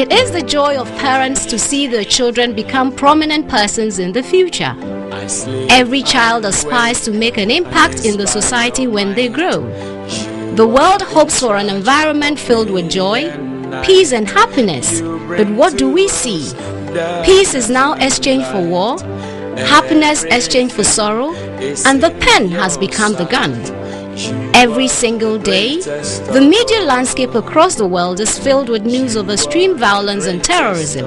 It is the joy of parents to see their children become prominent persons in the future. Every child aspires to make an impact in the society when they grow. The world hopes for an environment filled with joy, peace and happiness. But what do we see? Peace is now exchanged for war, happiness exchanged for sorrow, and the pen has become the gun. Every single day, the media landscape across the world is filled with news of extreme violence and terrorism.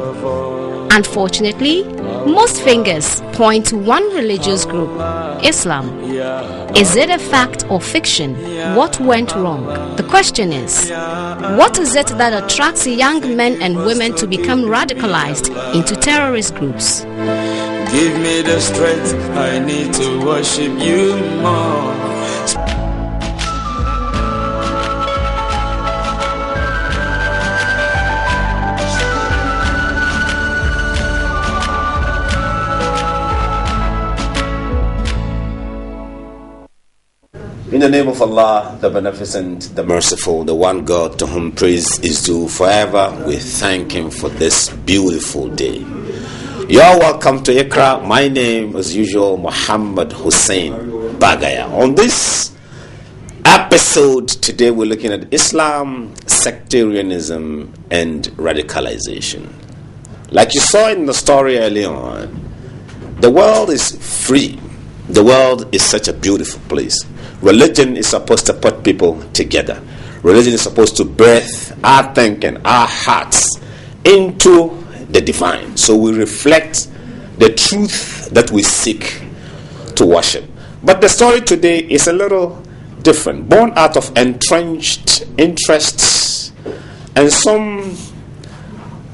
Unfortunately, most fingers point to one religious group, Islam. Is it a fact or fiction? What went wrong? The question is, what is it that attracts young men and women to become radicalized into terrorist groups? Give me the strength, I need to worship you more. In the name of Allah, the Beneficent, the Merciful, the one God to whom praise is due forever, we thank Him for this beautiful day. You're welcome to Ikra. My name, as usual, Muhammad Hussein Bagaya. On this episode, today we're looking at Islam, Sectarianism, and Radicalization. Like you saw in the story earlier on, the world is free. The world is such a beautiful place. Religion is supposed to put people together. Religion is supposed to birth our thinking, our hearts into the divine. So we reflect the truth that we seek to worship. But the story today is a little different. Born out of entrenched interests and some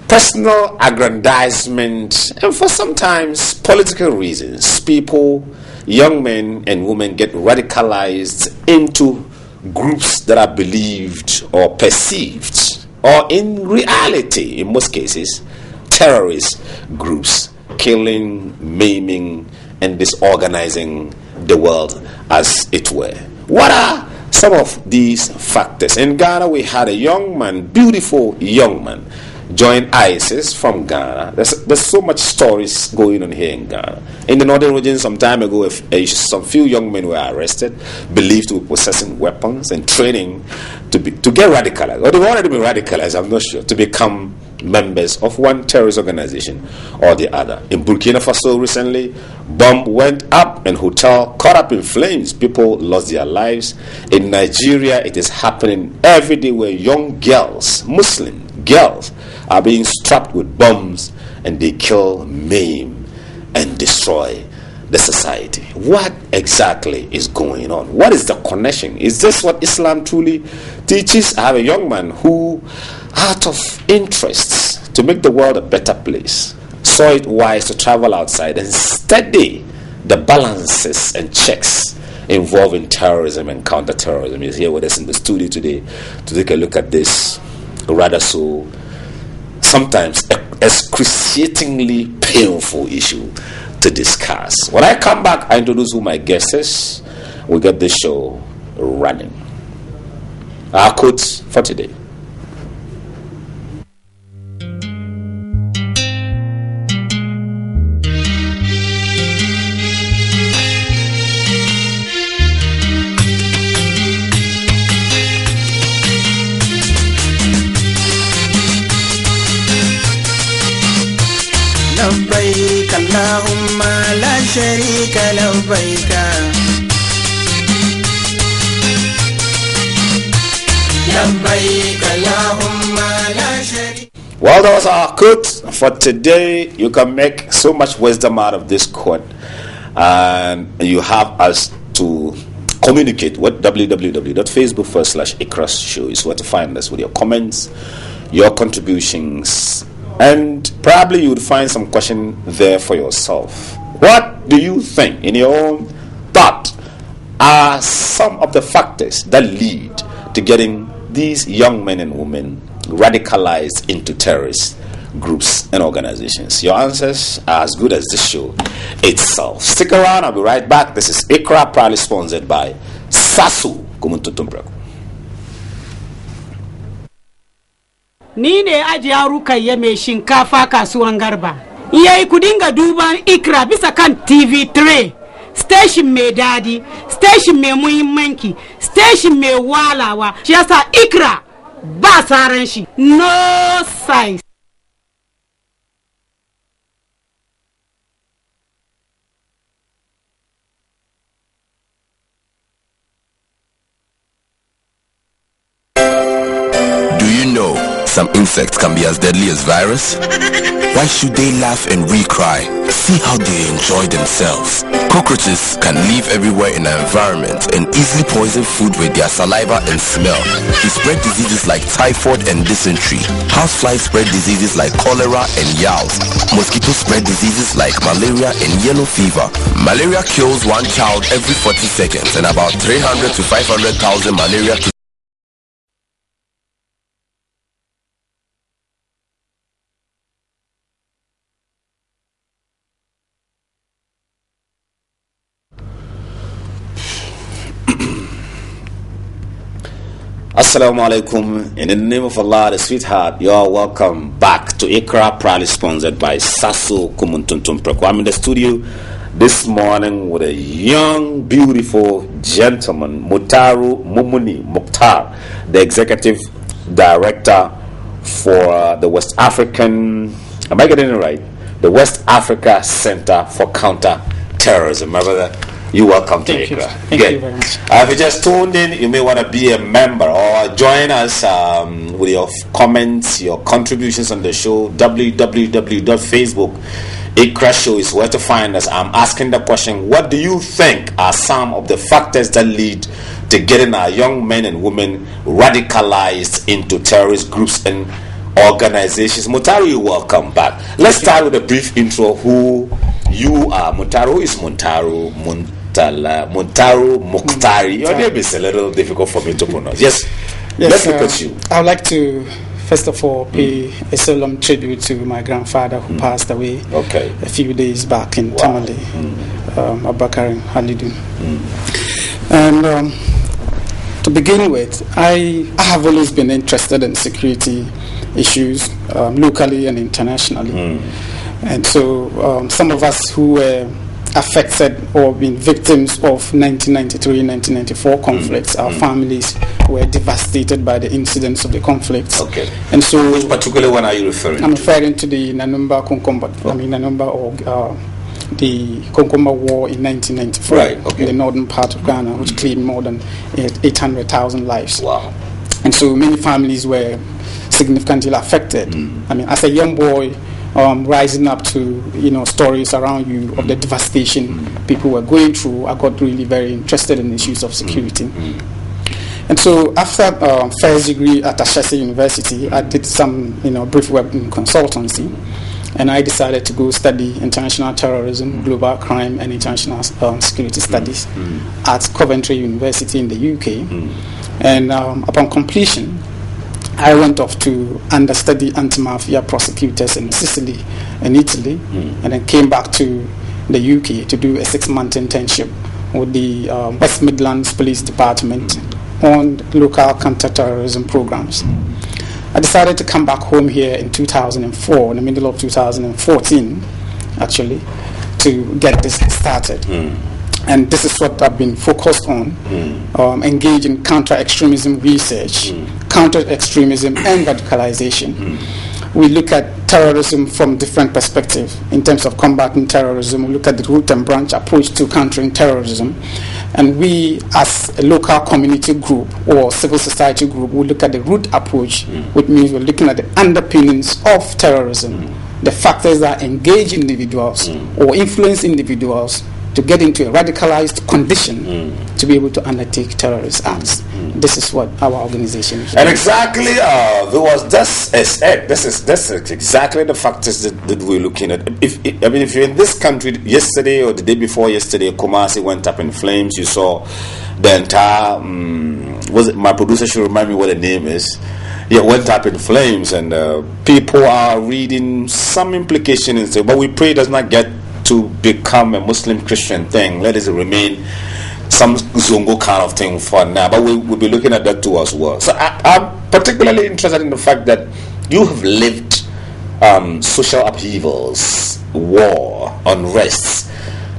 personal aggrandizement, and for sometimes political reasons, people, young men and women, get radicalized into groups that are believed or perceived, or in reality, in most cases, terrorist groups, killing, maiming, and disorganizing the world as it were. What are some of these factors? In Ghana, we had a young man, beautiful young man, join ISIS from Ghana. There's so much stories going on here in Ghana. In the northern region, some time ago, some few young men were arrested, believed to be possessing weapons and training to get radicalized, or they wanted to be radicalized, I'm not sure, to become members of one terrorist organization or the other. In Burkina Faso recently, bomb went up and hotel caught up in flames. People lost their lives. In Nigeria, it is happening every day where young girls, Muslim girls, are being strapped with bombs and they kill, maim, and destroy the society. What exactly is going on? What is the connection? Is this what Islam truly teaches? I have a young man who, out of interest to make the world a better place, saw it wise to travel outside and study the balances and checks involving terrorism and counter-terrorism. He's here with us in the studio today to take a look at this rather so sometimes excruciatingly painful issue to discuss. When I come back, I introduce who my guest is. We get this show running. Our quotes for today. لبيك اللهم لا شريك لبيك لبيك اللهم لا شريك. Well, those are our quotes for today. You can make so much wisdom out of this quote, and you have us to communicate with www.facebook.com/Ikras Show is where to find us with your comments, your contributions, and probably you would find some question there for yourself. What do you think, in your own thought, are some of the factors that lead to getting these young men and women radicalized into terrorist groups and organizations? Your answers are as good as this show itself. Stick around, I'll be right back. This is Ikra, proudly sponsored by Sasu Kumuntutumbrako. Ni ne Ajiya Rukayya mai shinkafa kasuwan Garba. Yayi ku dinga duban Ikra bisa kan TV3. Station mai dadi, station mai muhimmanci, station mai walawa. Shi yasa Ikra ba saran shi. No size. Some insects can be as deadly as virus. Why should they laugh and re-cry? See how they enjoy themselves. Cockroaches can live everywhere in an environment and easily poison food with their saliva and smell. They spread diseases like typhoid and dysentery. Houseflies spread diseases like cholera and yowls. Mosquitoes spread diseases like malaria and yellow fever. Malaria kills one child every 40 seconds and about 300 to 500,000 malaria cases. Assalamu alaikum. In the name of Allah, the sweetheart, you are welcome back to Ikra, proudly sponsored by Sasso Kumuntuntum Preko. I'm in the studio this morning with a young, beautiful gentleman, Mutaru Mukhtar, the executive director for the West African, am I getting it right? The West Africa Center for Counter-Terrorism. My brother, you're welcome to Ikra. Thank you very much. If you just tuned in, you may want to be a member or join us with your comments, your contributions on the show. www.facebook. Ikra Show is where to find us. I'm asking the question, what do you think are some of the factors that lead to getting our young men and women radicalized into terrorist groups and organizations? Mutaru, you're welcome back. Let's start with a brief intro. Who you are. Mutaru is Mutaru Mukhtari. Your name is a little difficult for me to pronounce. Yes, let's look at you. I would like to first of all pay a solemn tribute to my grandfather who passed away a few days back in Tamale, Abakar Halidun. And to begin with, I have always been interested in security issues locally and internationally. And so some of us who were affected or been victims of 1993-1994 conflicts, our families were devastated by the incidents of the conflicts. And so, which particular one are you referring to? I'm referring to the Nanumba Konkomba, the Konkomba War in 1994 in the northern part of Ghana, which claimed more than 800,000 lives. Wow. And so many families were significantly affected. I mean, as a young boy, rising up to stories around you of the devastation people were going through, I got really very interested in issues of security. And so after first degree at Ashesi University, I did some brief work in consultancy, and I decided to go study international terrorism, global crime, and international security studies at Coventry University in the UK. And upon completion, I went off to understudy anti-mafia prosecutors in Sicily and Italy, and then came back to the UK to do a 6-month internship with the West Midlands Police Department on local counter-terrorism programs. I decided to come back home here in 2004, in the middle of 2014, actually, to get this started. And this is what I've been focused on, engage in counter-extremism research, counter-extremism and radicalization. We look at terrorism from different perspectives. In terms of combating terrorism, we look at the root and branch approach to countering terrorism. And we, as a local community group or civil society group, we look at the root approach, which means we're looking at the underpinnings of terrorism, the factors that engage individuals or influence individuals to get into a radicalized condition to be able to undertake terrorist acts. This is what our organization is. And exactly, there was this is exactly the factors that we're looking at. If you're in this country, yesterday or the day before yesterday, Kumasi went up in flames. You saw the entire my producer should remind me what the name is. It went up in flames, and people are reading some implication and say, but we pray it does not get to become a Muslim Christian thing. Let it remain some Zongo kind of thing for now, but we'll be looking at that too as well. So I'm particularly interested in the fact that you have lived social upheavals, war, unrest,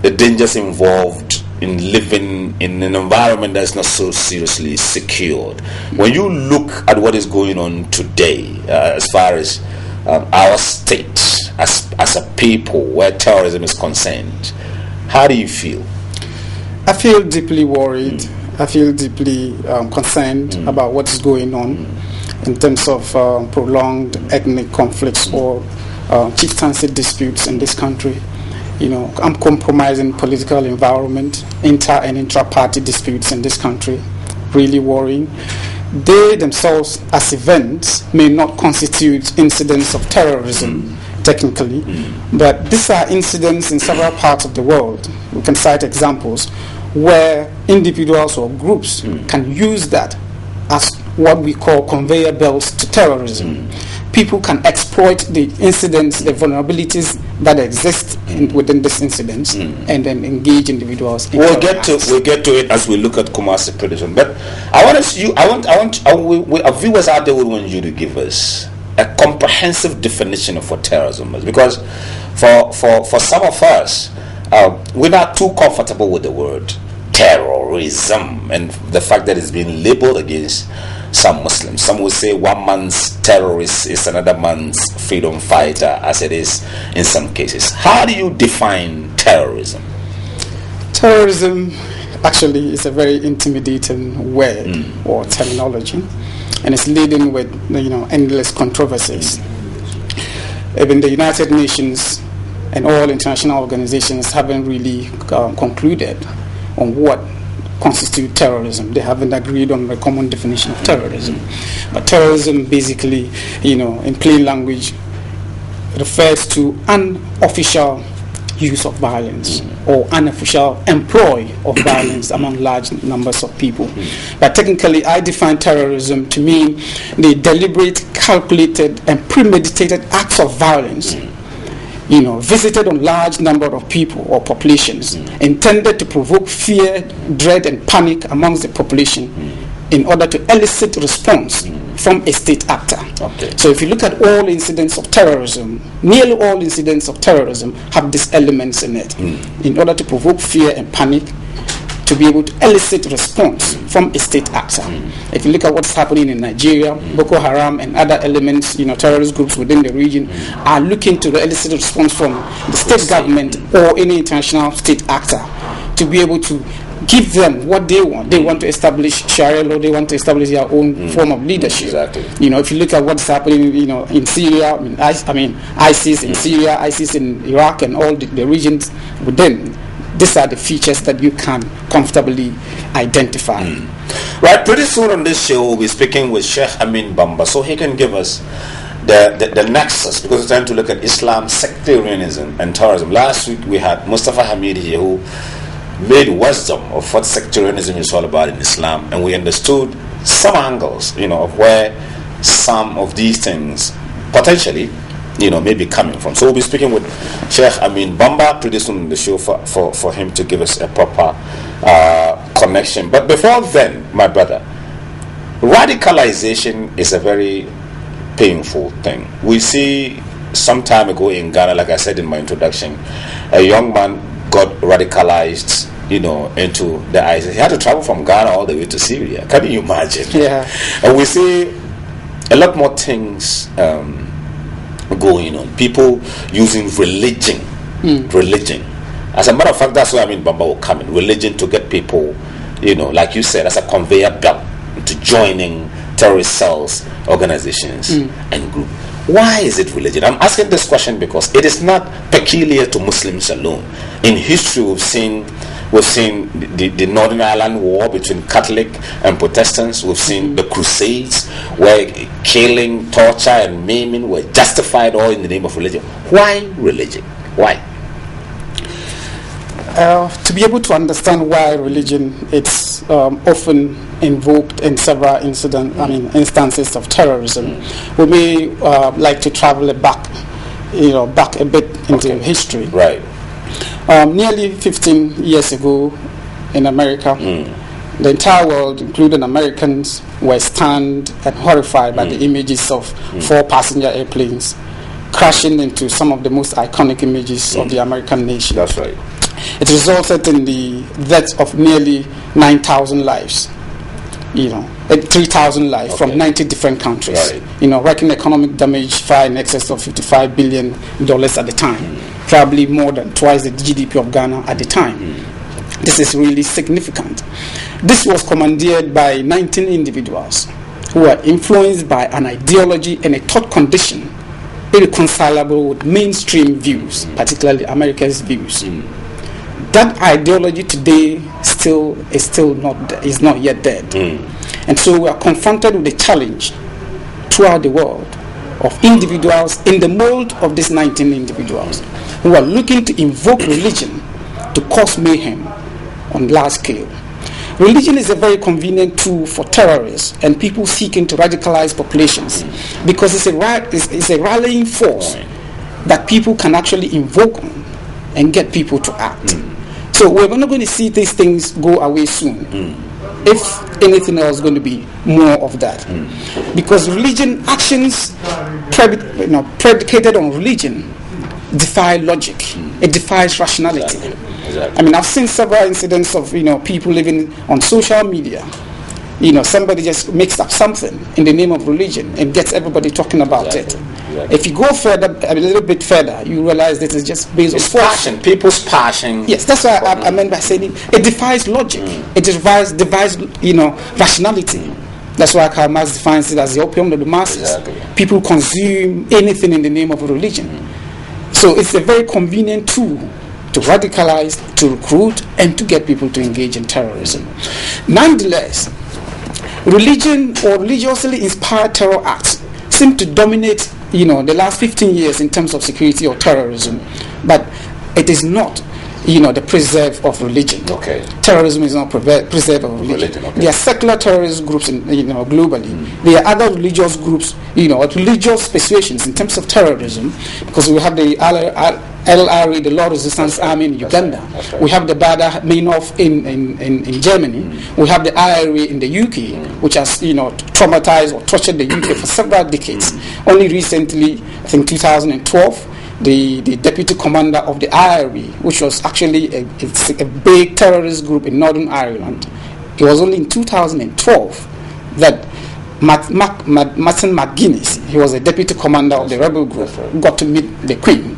the dangers involved in living in an environment that's not so seriously secured. When you look at what is going on today, as far as our state, as a people, where terrorism is concerned, how do you feel? I feel deeply worried. I feel deeply concerned about what is going on in terms of prolonged ethnic conflicts or chieftaincy disputes in this country. Uncompromising political environment, inter and intra-party disputes in this country, really worrying. They themselves, as events, may not constitute incidents of terrorism, technically, but these are incidents in several parts of the world. We can cite examples where individuals or groups can use that as what we call conveyor belts to terrorism. People can exploit the incidents, the vulnerabilities that exist within these incidents, and then engage individuals. We'll get to it as we look at Kumasi predation. But our viewers out there would want you to give us a comprehensive definition of what terrorism is, because for some of us, we're not too comfortable with the word terrorism and the fact that it's being labeled against some Muslims. Some will say one man's terrorist is another man's freedom fighter, as it is in some cases. How do you define terrorism? Terrorism actually is a very intimidating word or terminology, and it's laden with endless controversies. Even the United Nations and all international organizations haven't really concluded on what constitute terrorism. They haven't agreed on a common definition of terrorism. But terrorism basically, in plain language, refers to unofficial use of violence or unofficial employ of violence among large numbers of people. But technically, I define terrorism to mean the deliberate, calculated, and premeditated acts of violence visited on large number of people or populations, intended to provoke fear, dread, and panic amongst the population in order to elicit response from a state actor. Okay. So if you look at all incidents of terrorism, nearly all incidents of terrorism have these elements in it, in order to provoke fear and panic, to be able to elicit response from a state actor. If you look at what's happening in Nigeria, Boko Haram and other elements, terrorist groups within the region are looking to elicit response from the state government or any international state actor to be able to give them what they want. They want to establish Sharia law. They want to establish their own form of leadership. Exactly. If you look at what's happening, in Syria, ISIS in Syria, ISIS in Iraq, and all the regions within. These are the features that you can comfortably identify. Right, pretty soon on this show we'll be speaking with Sheikh Amin Bamba, so he can give us the nexus, because it's time to look at Islam, sectarianism, and terrorism. Last week we had Mustafa Hamid here, who made wisdom of what sectarianism is all about in Islam, and we understood some angles, of where some of these things potentially may be coming from. So we'll be speaking with Sheikh Amin Bamba pretty soon in the show for him to give us a proper connection. But before then, my brother, radicalization is a very painful thing. We see some time ago in Ghana, like I said in my introduction, a young man got radicalized into the ISIS. He had to travel from Ghana all the way to Syria. Can you imagine? Yeah. And we see a lot more things going on. People using religion. As a matter of fact, that's why Bamba will come in. Religion to get people, like you said, as a conveyor belt to joining terrorist cells, organizations, and groups. Why is it religion? I'm asking this question because it is not peculiar to Muslims alone. In history, we've seen the Northern Ireland War between Catholic and Protestants. We've seen the Crusades, where killing, torture, and maiming were justified all in the name of religion. Why religion? Why? To be able to understand why religion, it's often invoked in several instances of terrorism. We may like to travel back a bit into history. Right. Nearly 15 years ago in America, The entire world, including Americans, were stunned and horrified by the images of 4 passenger airplanes crashing into some of the most iconic images of the American nation. That's right. It resulted in the death of nearly 9,000 lives, 3,000 lives from 90 different countries. Right. Reckoning economic damage far in excess of $55 billion at the time, probably more than twice the GDP of Ghana at the time. This is really significant. This was commandeered by 19 individuals who were influenced by an ideology and a thought condition irreconcilable with mainstream views, particularly America's views. That ideology today is not yet dead. And so we are confronted with the challenge throughout the world of individuals in the mold of these 19 individuals who are looking to invoke religion to cause mayhem on large scale. Religion is a very convenient tool for terrorists and people seeking to radicalize populations because it's a rallying force that people can actually invoke on and get people to act. So we're not going to see these things go away soon. If anything else, going to be more of that. Because religion, actions predicated on religion defy logic. It defies rationality. Exactly. I mean, I've seen several incidents of people living on social media. Somebody just makes up something in the name of religion and gets everybody talking about it. Exactly. If you go further, a little bit further, you realize that it's just based on passion, people's passion. Yes, that's what I meant by saying it defies logic. It defies rationality. That's why Karl Marx defines it as the opium of the masses. Exactly. People consume anything in the name of religion. So it's a very convenient tool to radicalize, to recruit, and to get people to engage in terrorism. Nonetheless, religion or religiously inspired terror acts seem to dominate, the last 15 years in terms of security or terrorism, but it is not, the preserve of religion. Okay. Terrorism is not preserve of religion. Okay. There are secular terrorist groups, globally. There are other religious groups, religious persuasions in terms of terrorism, because we have the LRA, the Lord Resistance Army in Uganda. Right. We have the Baader Meinhof in Germany. We have the IRA in the UK, which has traumatized or tortured the UK for several decades. Only recently, I think 2012, the deputy commander of the IRA, which was actually a big terrorist group in Northern Ireland, it was only in 2012 that Martin McGuinness, he was a deputy commander of the rebel group, got to meet the Queen.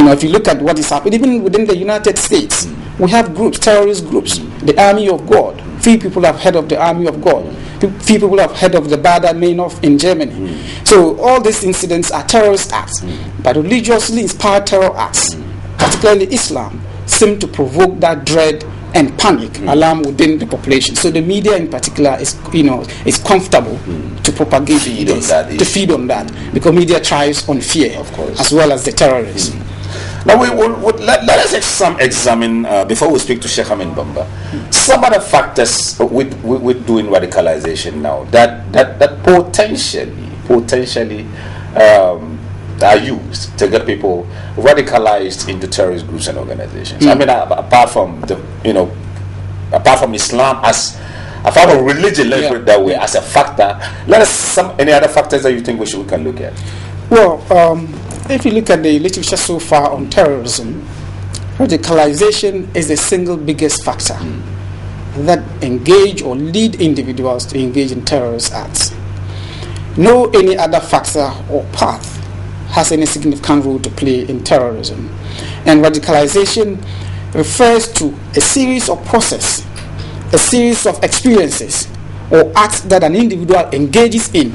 If you look at what is happening, even within the United States, we have groups, terrorist groups, the Army of God. Few people have heard of the Army of God. Few people have heard of the Baader Meinhof in Germany. So all these incidents are terrorist acts, but religiously inspired terror acts, particularly Islam, seem to provoke that dread and panic, alarm within the population. So the media in particular is comfortable to propagate to feed on that, because media thrives on fear, of course, as well as the terrorists. Now let us examine before we speak to Sheikh Amin Bamba, some other factors with doing radicalization now that potentially are used to get people radicalized into terrorist groups and organizations. I mean, apart from Islam apart from religion, let's put it that way, as a factor. Any other factors that you think we can look at? Well, if you look at the literature so far on terrorism, radicalization is the single biggest factor that engage or lead individuals to engage in terrorist acts. No any other factor or path has any significant role to play in terrorism. And radicalization refers to a series of processes, a series of experiences or acts that an individual engages in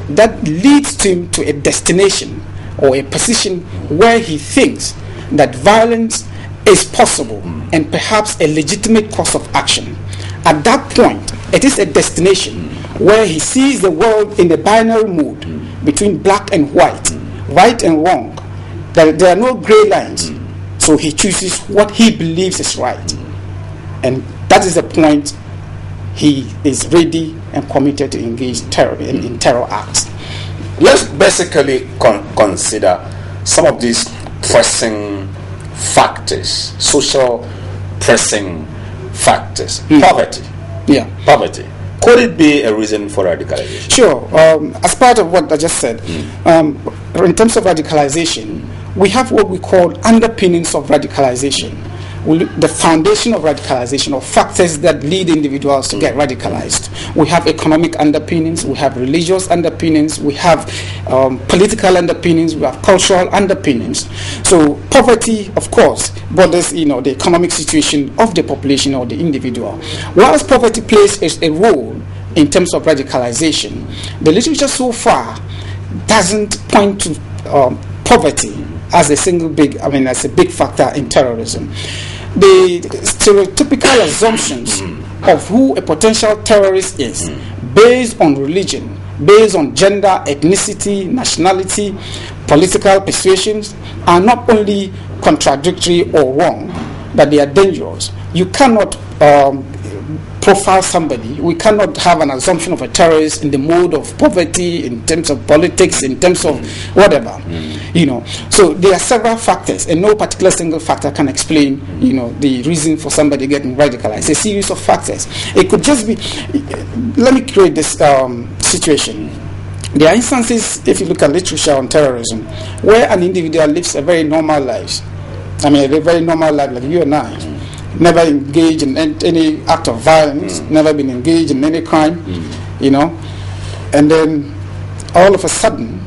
that leads him to a destination or a position where he thinks that violence is possible and perhaps a legitimate course of action. At that point, it is a destination where he sees the world in a binary mode between black and white, right and wrong. There are no gray lines, so he chooses what he believes is right. And that is the point he is ready and committed to engage in terror acts. Let's basically consider some of these pressing factors, social pressing factors. Poverty. Yeah. Poverty. Could it be a reason for radicalization? Sure. As part of what I just said, in terms of radicalization, we have what we call underpinnings of radicalization. The foundation of radicalization, or factors that lead individuals to get radicalized. We have economic underpinnings, we have religious underpinnings, we have political underpinnings, we have cultural underpinnings. So poverty, of course, borders the economic situation of the population or the individual. Whilst poverty plays a role in terms of radicalization, the literature so far doesn't point to poverty as a big factor in terrorism. The stereotypical assumptions of who a potential terrorist is based on religion, based on gender, ethnicity, nationality, political persuasions are not only contradictory or wrong, but they are dangerous. You cannot profile somebody. We cannot have an assumption of a terrorist in the mode of poverty, in terms of politics, in terms of whatever. So there are several factors, and no particular single factor can explain the reason for somebody getting radicalized. It's a series of factors. It could just be, let me create this situation. There are instances, if you look at literature on terrorism, where an individual lives a very normal life. A very normal life like you and I. Never engaged in any act of violence, never been engaged in any crime, and then all of a sudden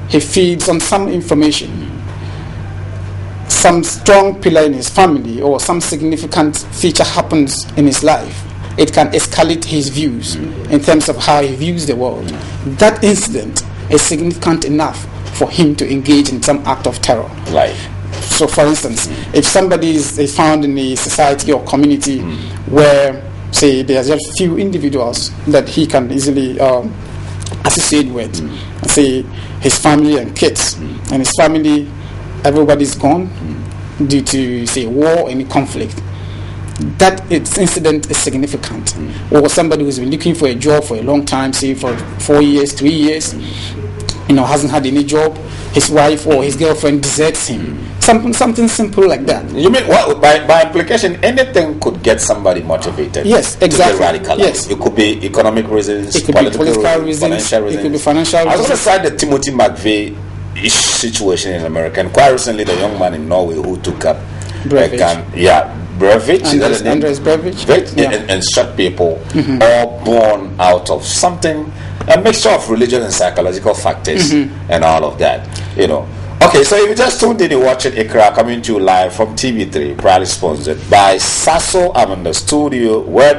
he feeds on some information, some strong pillar in his family, or some significant feature happens in his life. It can escalate his views in terms of how he views the world. That incident is significant enough for him to engage in some act of terror. Right. So, for instance, if somebody is found in a society or community where, say, there are just few individuals that he can easily associate with, say, his family and kids, and his family, everybody's gone due to, say, war or any conflict, that incident is significant. Or somebody who's been looking for a job for a long time, say, for 4 years, 3 years, hasn't had any job, his wife or his girlfriend deserts him. Something simple like that. You mean, by implication, anything could get somebody motivated? Yes, exactly. To get radicalized. Yes. It could be economic reasons, it could be political reasons, financial reasons. It could be financial reasons. I was going to cite the Timothy McVeigh situation in America, and quite recently the young man in Norway who took up Breivik. Andres Breivik. And shot people, all born out of something, a mixture of religion and psychological factors and all of that, Okay, so if you just tuned in, you're watching Ikra coming to you live from TV3, proudly sponsored by Sasso. I'm in the studio with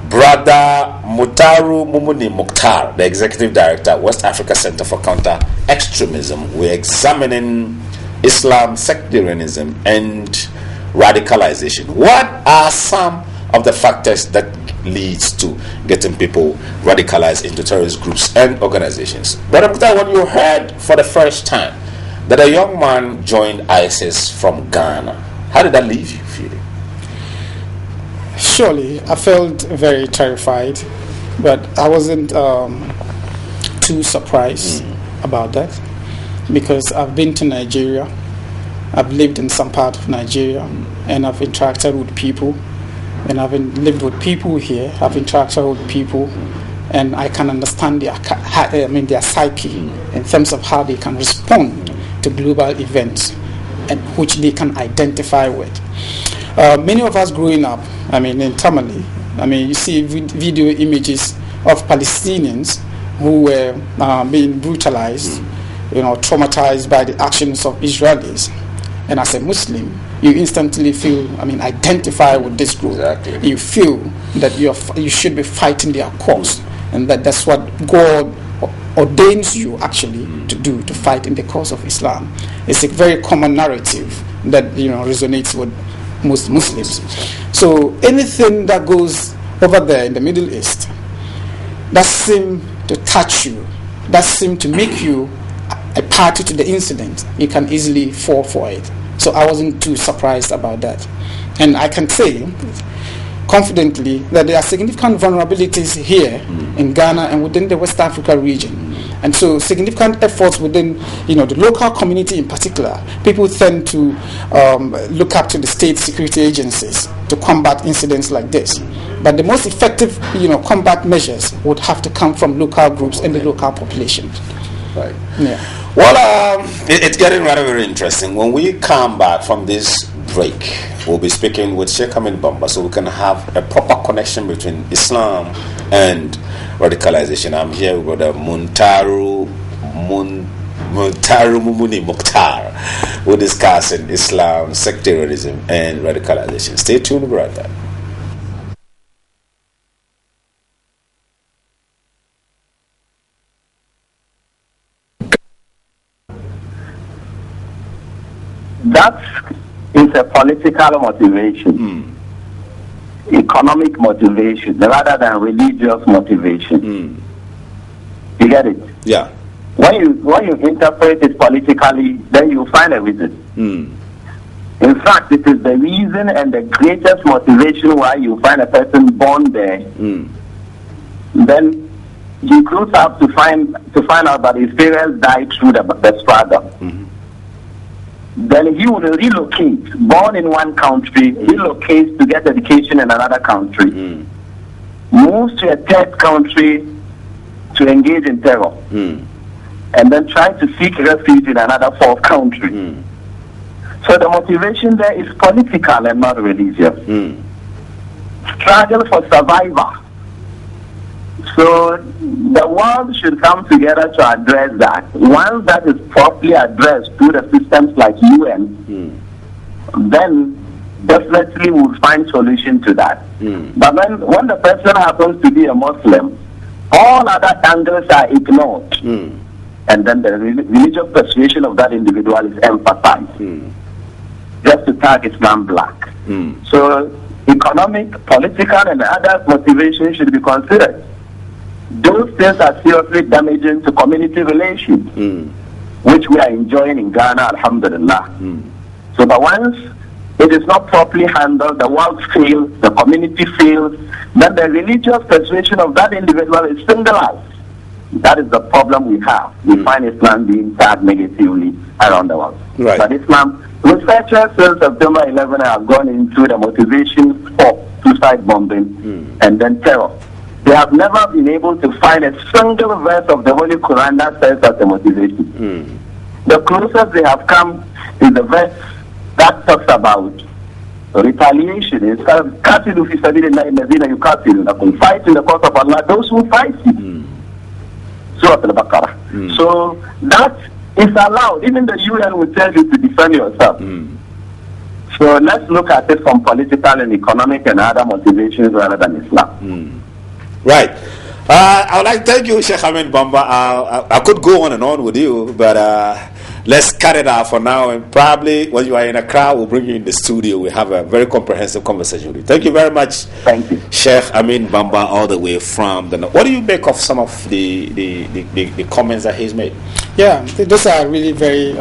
Brother Mutaru Mumuni Mukhtar, the Executive Director, West Africa Center for Counter Extremism. We're examining Islam, sectarianism, and radicalization. What are some of the factors that leads to getting people radicalized into terrorist groups and organizations? Brother Mukhtar, when you heard for the first time that a young man joined ISIS from Ghana, how did that leave you feeling? Surely, I felt very terrified, but I wasn't too surprised about that, because I've been to Nigeria, I've lived in some part of Nigeria, and I've interacted with people, and I've lived with people here, I've interacted with people, and I can understand their psyche in terms of how they can respond to global events, and which they can identify with. Many of us growing up, in Tamale, you see video images of Palestinians who were being brutalized, traumatized by the actions of Israelis. And as a Muslim, you instantly feel, identify with this group. Exactly. You feel that you should be fighting their cause, and that's what God ordains you actually to do, to fight in the cause of Islam. It's a very common narrative that resonates with most Muslims. So anything that goes over there in the Middle East that seems to touch you, that seems to make you a party to the incident, you can easily fall for it. So I wasn't too surprised about that. And I can say confidently that there are significant vulnerabilities here in Ghana and within the West Africa region. And so significant efforts within, the local community in particular, people tend to look up to the state security agencies to combat incidents like this. But the most effective, combat measures would have to come from local groups and the local population. Right. Yeah. Well, it's getting very, very interesting. When we come back from this break, we'll be speaking with Sheikh Amin Bamba so we can have a proper connection between Islam and radicalization. I'm here with Mutaru Mumuni Mukhtar. We're discussing Islam, sectarianism, and radicalization. Stay tuned, we'll be right back. That is a political motivation, economic motivation, rather than religious motivation. You get it? Yeah. When you interpret it politically, then you find a reason. In fact, it is the reason and the greatest motivation why you find a person born there. Then he grows up to find out that his parents died through the struggle. Then he will relocate, born in one country, relocates to get education in another country, moves to a third country to engage in terror, and then try to seek refuge in another fourth country. So the motivation there is political and not religious. Struggle for survival. So the world should come together to address that. Once that is properly addressed through the systems like UN, then definitely we'll find solution to that. But when the person happens to be a Muslim, all other angles are ignored. And then the religious persuasion of that individual is emphasized. Just to tag Islam black. So economic, political, and other motivations should be considered. Those things are seriously damaging to community relations, which we are enjoying in Ghana, alhamdulillah. So, but once it is not properly handled, the world fails, the community fails, then the religious persuasion of that individual is symbolized. That is the problem we have. We find Islam being tagged negatively around the world. Right. But Islam, researchers since September 11 have gone into the motivations for suicide bombing and then terror. They have never been able to find a single verse of the Holy Quran that says that's a motivation. The closest they have come is the verse that talks about retaliation. It's fight in the cause of Allah, those who fight you. Surah Al-Baqarah. So that is allowed. Even the UN will tell you to defend yourself. So let's look at it from political and economic and other motivations rather than Islam. Right. I would like to thank you, Sheikh Amin Bamba. I could go on and on with you, but let's cut it out for now. And probably when you are in a crowd, we'll bring you in the studio. We'll have a very comprehensive conversation with you. Thank you very much. Thank you. Sheikh Amin Bamba, all the way from the north. What do you make of some of the comments that he's made? Yeah, those are really very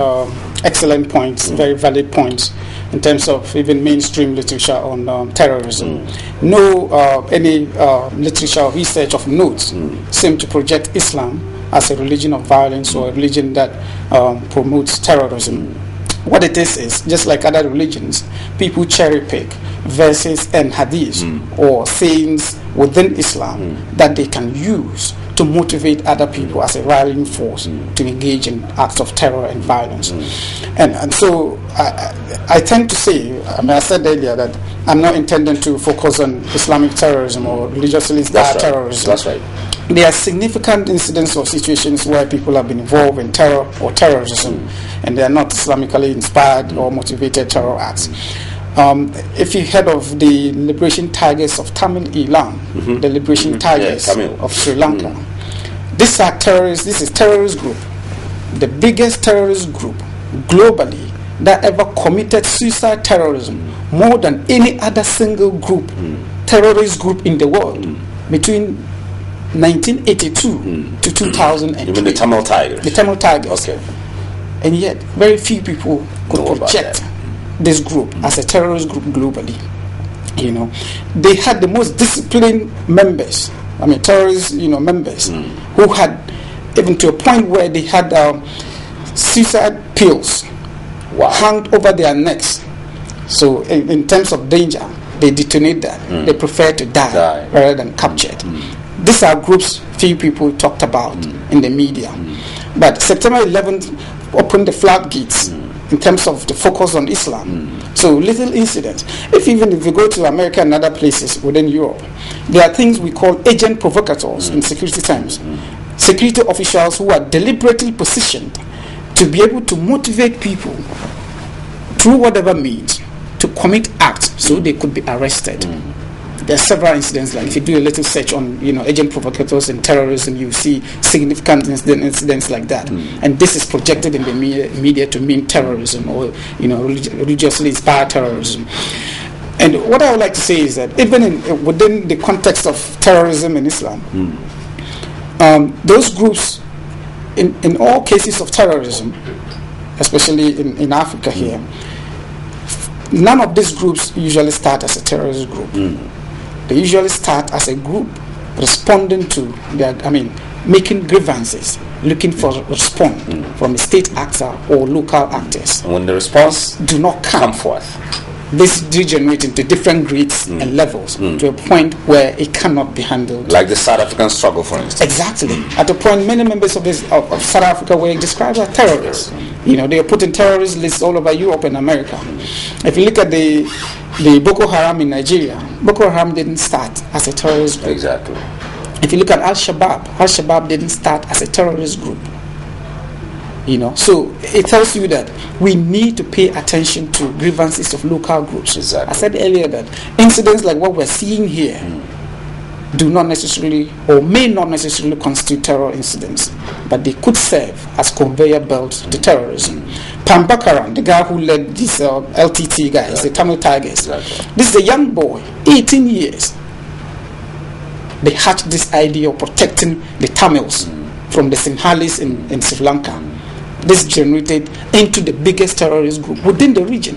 excellent points, very valid points in terms of even mainstream literature on terrorism. No any literature or research of note seem to project Islam as a religion of violence or a religion that promotes terrorism. What it is just like other religions, people cherry pick verses and hadiths or sayings within Islam that they can use to motivate other people as a rallying force to engage in acts of terror and violence. And so I tend to say, I said earlier that I'm not intending to focus on Islamic terrorism or religiously inspired terrorism. That's right. There are significant incidents or situations where people have been involved in terror or terrorism, and they are not Islamically inspired or motivated terror acts. If you heard of the liberation tigers of Tamil Elam, the liberation tigers of Sri Lanka, these are terrorists. This is terrorist group, the biggest terrorist group globally that ever committed suicide terrorism, more than any other single group, terrorist group in the world, between 1982 to 2003. Even the Tamil Tigers. The Tamil Tigers. Okay. And yet, very few people could project this group as a terrorist group globally. You know, they had the most disciplined members. I mean, terrorist, members who had even to a point where they had suicide pills hung over their necks. So in terms of danger, they detonate that. They prefer to die rather than captured. These are groups few people talked about in the media. But September 11th opened the floodgates in terms of the focus on Islam. So little incidents. Even if you go to America and other places within Europe, there are things we call agent provocateurs in security terms. Security officials who are deliberately positioned to be able to motivate people through whatever means to commit acts so they could be arrested. There are several incidents, like if you do a little search on agent provocateurs and terrorism, you see significant incidents like that. And this is projected in the media to mean terrorism or religiously inspired terrorism. And what I would like to say is that even within the context of terrorism in Islam, those groups, in all cases of terrorism, especially in Africa here, none of these groups usually start as a terrorist group. They usually start as a group responding to making grievances, looking for a response from a state actor or local actors. And when the response do not come forth, this degenerates into different grades and levels to a point where it cannot be handled. Like the South African struggle, for instance. Exactly. At a point, many members of South Africa were described as terrorists. They are put in terrorist lists all over Europe and America. If you look at the Boko Haram in Nigeria, Boko Haram didn't start as a terrorist group. Exactly. If you look at Al-Shabaab didn't start as a terrorist group. So it tells you that we need to pay attention to grievances of local groups. Exactly. I said earlier that incidents like what we're seeing here do not necessarily or may not necessarily constitute terror incidents, but they could serve as conveyor belts to terrorism. Pam Bakaran, the guy who led this LTT guys, the Tamil Tigers, this is a young boy, 18 years. They hatched this idea of protecting the Tamils from the Sinhalese in Sri Lanka. This generated into the biggest terrorist group within the region.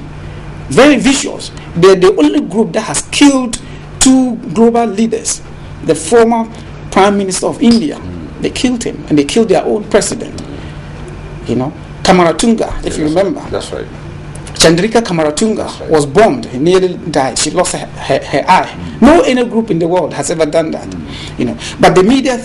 Very vicious. They're the only group that has killed 2 global leaders. The former Prime Minister of India, they killed him, and they killed their own president. Kamaratunga, if you remember. That's right. Chandrika Kamaratunga was bombed. He nearly died. She lost her eye. No any group in the world has ever done that. But the media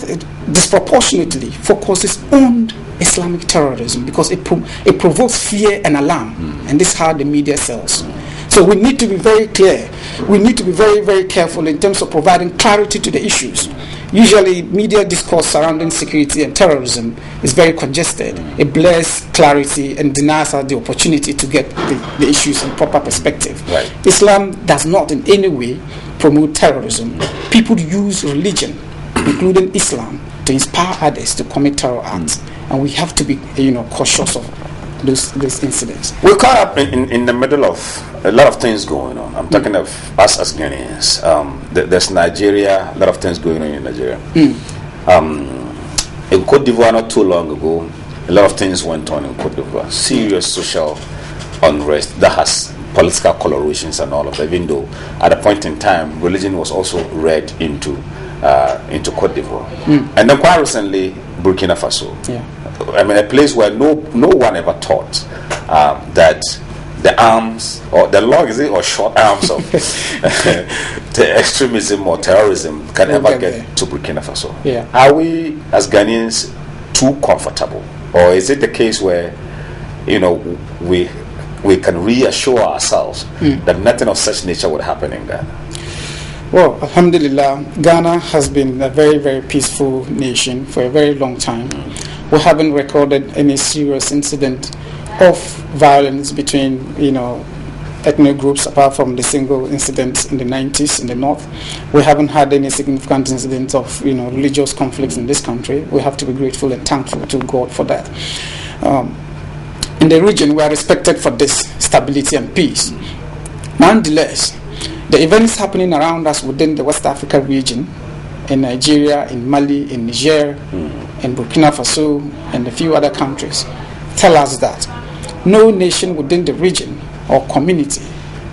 disproportionately focuses on Islamic terrorism because it provokes fear and alarm, and this is how the media sells. So we need to be very clear. We need to be very, very careful in terms of providing clarity to the issues. Usually, media discourse surrounding security and terrorism is very congested. It blurs clarity and denies us the opportunity to get the issues in proper perspective. Right. Islam does not in any way promote terrorism. People use religion, including Islam, to inspire others to commit terror acts, and we have to be, cautious of those incidents. We're caught up in the middle of a lot of things going on. I'm talking of us as Ghanaians. There's Nigeria, a lot of things going on in Nigeria. In Cote d'Ivoire, not too long ago, a lot of things went on in Cote d'Ivoire. Serious social unrest that has political colorations and all of that, even though at a point in time, religion was also read into Cote d'Ivoire. And then quite recently, Burkina Faso. A place where no one ever thought that the arms or the long or short arms of the extremism or terrorism can ever get to Burkina Faso. Are we as Ghanaians too comfortable, or is it the case where we can reassure ourselves that nothing of such nature would happen in Ghana? Well, alhamdulillah, Ghana has been a very, very peaceful nation for a very long time. We haven't recorded any serious incident of violence between, ethnic groups apart from the single incident in the 90s in the north. We haven't had any significant incidents of, religious conflicts in this country. We have to be grateful and thankful to God for that. In the region, we are respected for this stability and peace. Nonetheless, the events happening around us within the West Africa region, in Nigeria, in Mali, in Niger, in Burkina Faso, and a few other countries, tell us that no nation within the region or community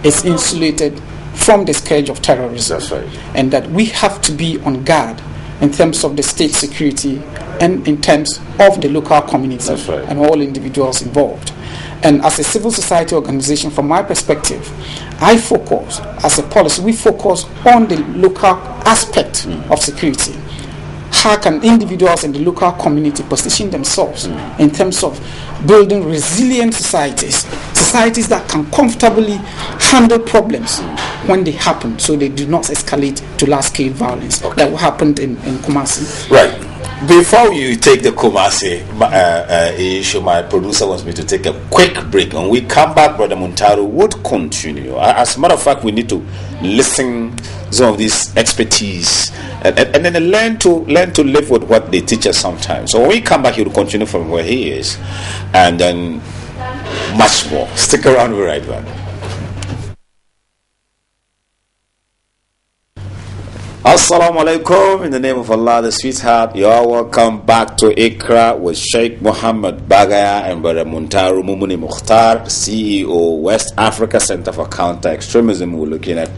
is insulated from the scourge of terrorism. That's right. And that we have to be on guard in terms of the state security and in terms of the local community and all individuals involved. And as a civil society organization, from my perspective, I focus, as a policy, we focus on the local aspect of security. How can individuals in the local community position themselves in terms of building resilient societies that can comfortably handle problems when they happen, so they do not escalate to large-scale violence like what happened in Kumasi. Right. Before you take the Kumasi issue, my producer wants me to take a quick break. When we come back, Brother Mutaru would continue. As a matter of fact, we need to listen to some of this expertise and then learn to live with what they teach us sometimes. So when we come back, he will continue from where he is, and then much more. Stick around, we're right back. Assalamu alaikum, in the name of Allah the sweetheart. You are welcome back to Ikra with Sheikh Muhammad Bagaya and Brother Mutaru Mumuni Mukhtar, CEO, West Africa Center for Counter-Extremism. We're looking at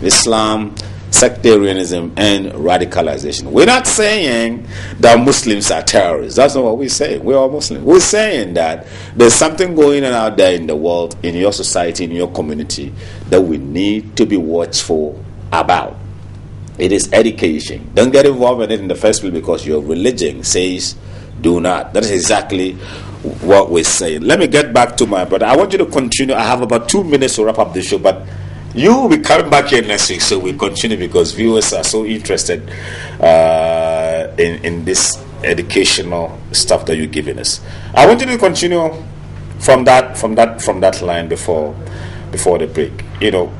Islam, sectarianism, and radicalization. We're not saying that Muslims are terrorists. That's not what we're saying. We're all Muslims. We're saying that there's something going on out there in the world, in your society, in your community, that we need to be watchful about. It is education. Don't get involved in it in the first place because your religion says do not. That is exactly what we're saying. Let me get back to my brother. I want you to continue. I have about 2 minutes to wrap up the show, but you will be coming back here next week, so we continue because viewers are so interested in this educational stuff that you're giving us. I want you to continue from that line before the break. You know,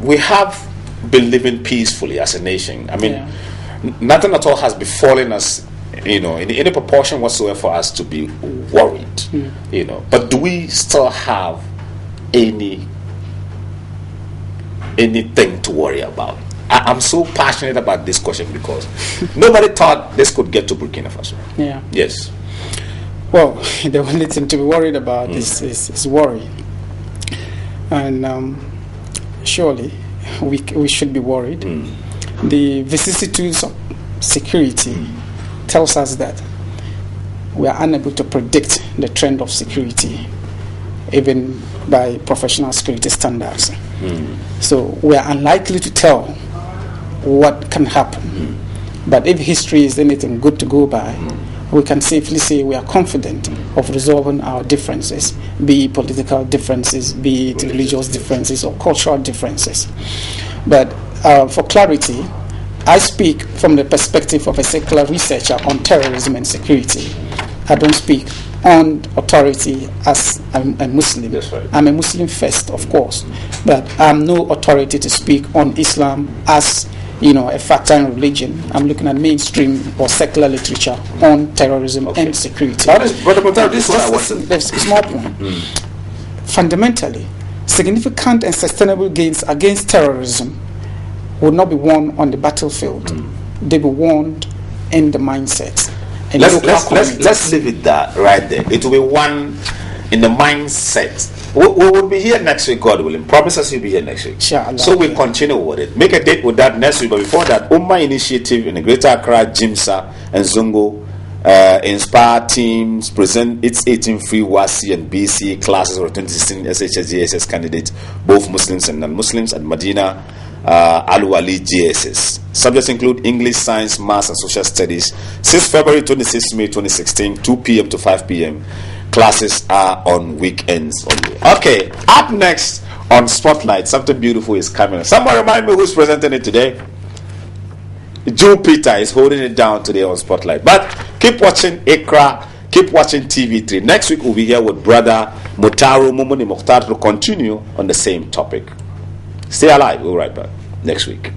we have been living peacefully as a nation. I mean, nothing at all has befallen us, you know, in any proportion whatsoever for us to be worried, you know. But do we still have anything to worry about? I'm so passionate about this question because nobody thought this could get to Burkina Faso. Yeah. Yes. Well, the only thing to be worried about is worry. And surely we should be worried. The vicissitudes of security tells us that we are unable to predict the trend of security, even by professional security standards. So we are unlikely to tell what can happen. But if history is anything good to go by, we can safely say we are confident of resolving our differences, be it political differences, be it religious differences or cultural differences. But for clarity, I speak from the perspective of a secular researcher on terrorism and security. I don't speak on authority as a Muslim. That's right. I'm a Muslim first, of course, but I'm no authority to speak on Islam as, you know, a factor in religion. I'm looking at mainstream or secular literature on terrorism and security. This is a small point. Fundamentally, significant and sustainable gains against terrorism would not be won on the battlefield. They will be won in the mindset. Let's leave it that right there. It will be won in the mindset. We will be here next week, God willing. Promise us you'll be here next week. Inshallah. So we'll continue with it. Make a date with that next week. But before that, Ummah Initiative in the Greater Accra, Jimsa, and Zungo Inspire teams present its 18 free WASI and BC classes for 2016 SHS candidates, both Muslims and non-Muslims, at Medina Al-Wali JSS. Subjects include English, Science, Maths, and Social Studies. 6 February 26 May 2016, 2 p.m. to 5 p.m. Classes are on weekends only. Okay, up next on Spotlight, something beautiful is coming. Someone remind me who's presenting it today. Joe Peter is holding it down today on Spotlight. But keep watching Ikra, keep watching TV3. Next week we'll be here with Brother Mutaru Mumuni Mukhtar to continue on the same topic. Stay alive. We'll be right back next week.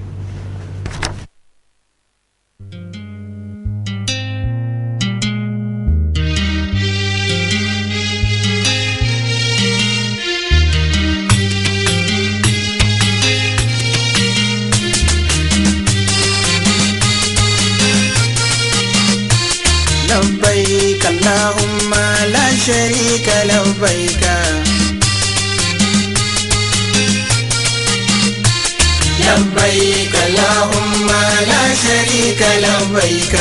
لبيك اللهم لا شريك لبيك لبيك اللهم لا شريك لبيك